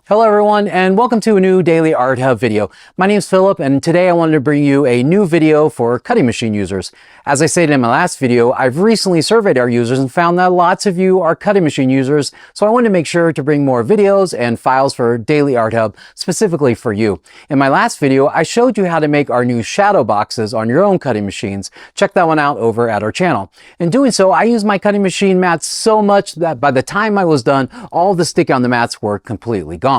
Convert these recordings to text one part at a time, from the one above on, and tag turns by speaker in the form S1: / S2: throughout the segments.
S1: Hello everyone, and welcome to a new Daily Art Hub video. My name is Philip, and today I wanted to bring you a new video for cutting machine users. As I stated in my last video, I've recently surveyed our users and found that lots of you are cutting machine users, so I wanted to make sure to bring more videos and files for Daily Art Hub specifically for you. In my last video, I showed you how to make our new shadow boxes on your own cutting machines. Check that one out over at our channel. In doing so, I used my cutting machine mats so much that by the time I was done, all the stick on the mats were completely gone.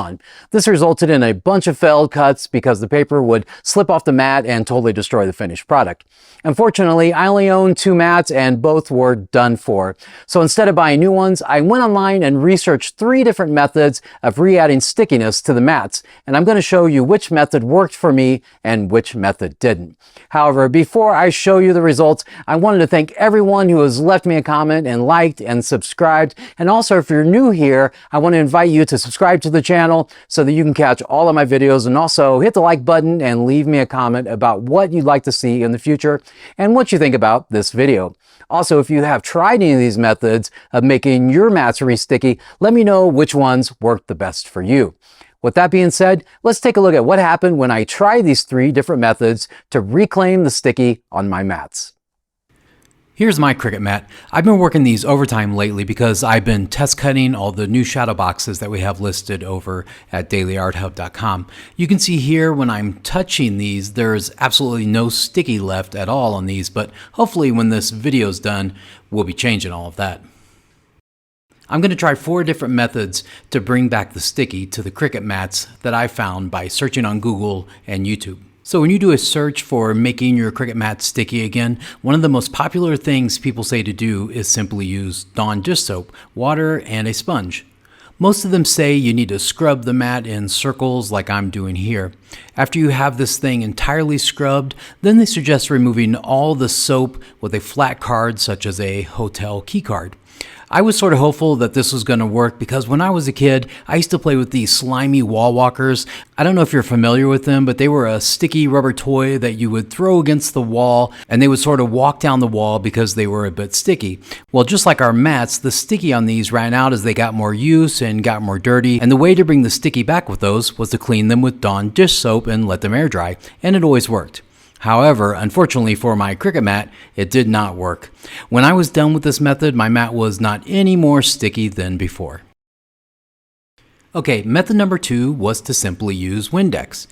S1: This resulted in a bunch of failed cuts because the paper would slip off the mat and totally destroy the finished product. Unfortunately, I only own 2 mats and both were done for. So instead of buying new ones, I went online and researched 3 different methods of re-adding stickiness to the mats. And I'm going to show you which method worked for me and which method didn't. However, before I show you the results, I wanted to thank everyone who has left me a comment and liked and subscribed. And also, if you're new here, I want to invite you to subscribe to the channel so that you can catch all of my videos, and also hit the like button and leave me a comment about what you'd like to see in the future and what you think about this video. Also, if you have tried any of these methods of making your mats re-sticky, let me know which ones worked the best for you. With that being said, let's take a look at what happened when I tried these 3 different methods to reclaim the sticky on my mats.
S2: Here's my Cricut mat. I've been working these overtime lately because I've been test cutting all the new shadow boxes that we have listed over at dailyarthub.com. You can see here when I'm touching these, there's absolutely no sticky left at all on these, but hopefully when this video's done, we'll be changing all of that. I'm going to try 4 different methods to bring back the sticky to the Cricut mats that I found by searching on Google and YouTube. So when you do a search for making your Cricut mat sticky again, one of the most popular things people say to do is simply use Dawn dish soap, water, and a sponge. Most of them say you need to scrub the mat in circles like I'm doing here. After you have this thing entirely scrubbed, then they suggest removing all the soap with a flat card such as a hotel key card. I was sort of hopeful that this was going to work because when I was a kid, I used to play with these slimy wall walkers. I don't know if you're familiar with them, but they were a sticky rubber toy that you would throw against the wall and they would sort of walk down the wall because they were a bit sticky. Well, just like our mats, the sticky on these ran out as they got more use and got more dirty. And the way to bring the sticky back with those was to clean them with Dawn dish soap and let them air dry. And it always worked. However, unfortunately for my Cricut mat, it did not work. When I was done with this method, my mat was not any more sticky than before. Okay, method number 2 was to simply use Windex.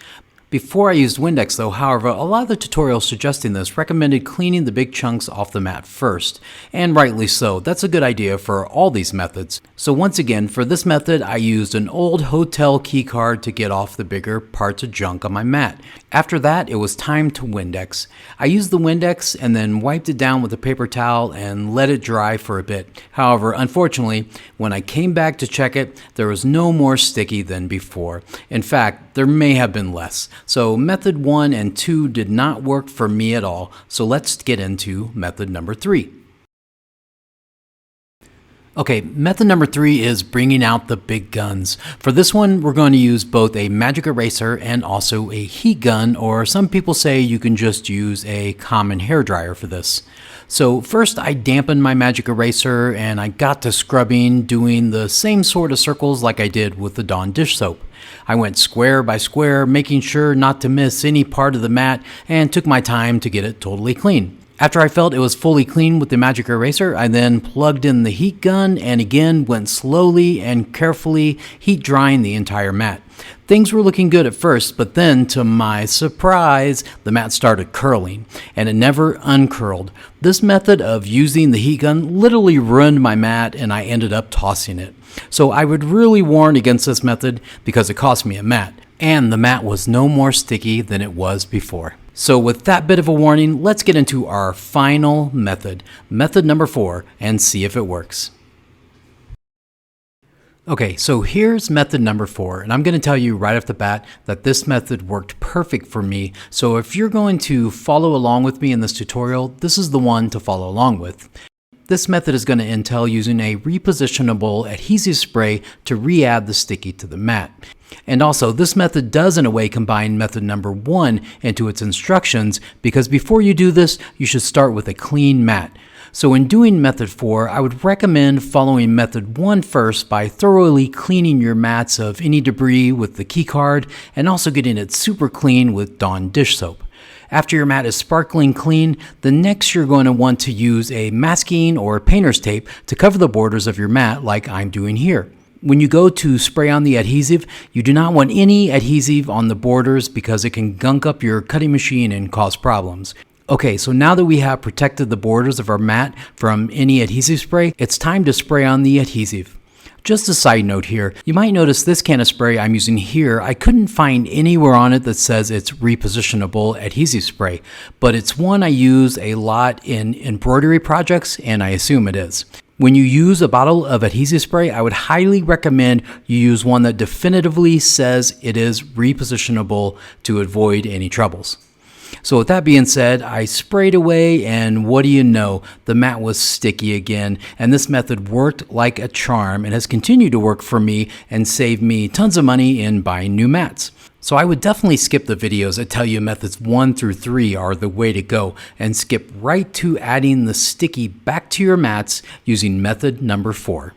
S2: Before I used Windex though, however, a lot of the tutorials suggesting this recommended cleaning the big chunks off the mat first, and rightly so. That's a good idea for all these methods. So once again, for this method, I used an old hotel key card to get off the bigger parts of junk on my mat. After that, it was time to Windex. I used the Windex and then wiped it down with a paper towel and let it dry for a bit. However, unfortunately, when I came back to check it, there was no more sticky than before. In fact, there may have been less. So method 1 and 2 did not work for me at all. So let's get into method number 3. Okay, method number 3 is bringing out the big guns. For this one, we're going to use both a magic eraser and also a heat gun, or some people say you can just use a common hairdryer for this. So first I dampened my magic eraser and I got to scrubbing, doing the same sort of circles like I did with the Dawn dish soap. I went square by square, making sure not to miss any part of the mat, and took my time to get it totally clean. After I felt it was fully clean with the magic eraser, I then plugged in the heat gun and again went slowly and carefully heat drying the entire mat. Things were looking good at first, but then, to my surprise, the mat started curling, and it never uncurled. This method of using the heat gun literally ruined my mat, and I ended up tossing it. So I would really warn against this method because it cost me a mat, and the mat was no more sticky than it was before. So with that bit of a warning, let's get into our final method, method number 4, and see if it works. Okay, so here's method number 4, and I'm going to tell you right off the bat that this method worked perfect for me. So if you're going to follow along with me in this tutorial, this is the one to follow along with. This method is going to entail using a repositionable adhesive spray to re-add the sticky to the mat. And also, this method does in a way combine method number 1 into its instructions, because before you do this, you should start with a clean mat. So in doing method 4, I would recommend following method 1 first by thoroughly cleaning your mats of any debris with the key card and also getting it super clean with Dawn dish soap. After your mat is sparkling clean, the next you're going to want to use a masking or painter's tape to cover the borders of your mat like I'm doing here. When you go to spray on the adhesive, you do not want any adhesive on the borders because it can gunk up your cutting machine and cause problems. Okay, so now that we have protected the borders of our mat from any adhesive spray, it's time to spray on the adhesive. Just a side note here, you might notice this can of spray I'm using here, I couldn't find anywhere on it that says it's repositionable adhesive spray, but it's one I use a lot in embroidery projects, and I assume it is. When you use a bottle of adhesive spray, I would highly recommend you use one that definitively says it is repositionable to avoid any troubles. So with that being said, I sprayed away, and what do you know, the mat was sticky again, and this method worked like a charm and has continued to work for me and saved me tons of money in buying new mats. So I would definitely skip the videos that tell you methods 1 through 3 are the way to go and skip right to adding the sticky back to your mats using method number 4.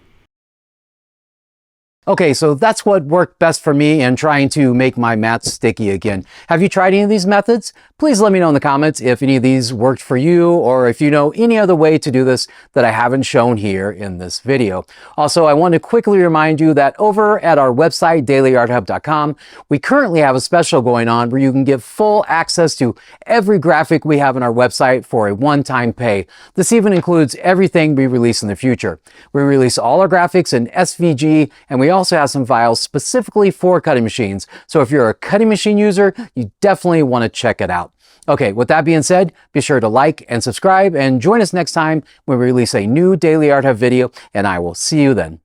S1: Okay, so that's what worked best for me in trying to make my mats sticky again. Have you tried any of these methods? Please let me know in the comments if any of these worked for you, or if you know any other way to do this that I haven't shown here in this video. Also, I want to quickly remind you that over at our website, dailyarthub.com, we currently have a special going on where you can get full access to every graphic we have on our website for a one-time pay. This even includes everything we release in the future. We release all our graphics in SVG, and we also have some files specifically for cutting machines. So if you're a cutting machine user, you definitely want to check it out. Okay, with that being said, be sure to like and subscribe and join us next time when we release a new Daily Art Hub video, and I will see you then.